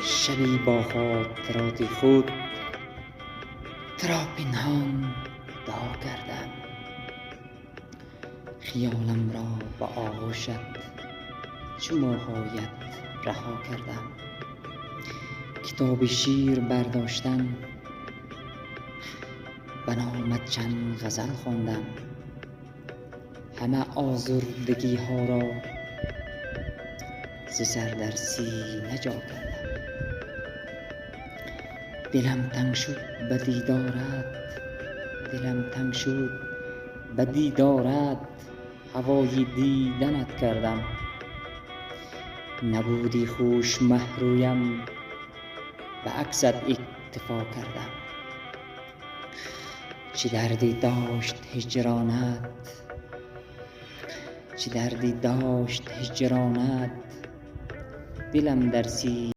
شبی با خاطرات خود ترا پنهان دعا کردم. خیالم را با آغوشت چو موهایت رها کردم. کتاب شیر برداشتم، به نامت چند غزل خواندم. همه آزردگی ها را ز سر در سینه جا کردم. دلم تنگ شد به دیدارت، هوای دیدنت کردم. نبودی خوش مه رویم، به عکست اکتفا کردم. چه دردی داشت هجرانت، دلم در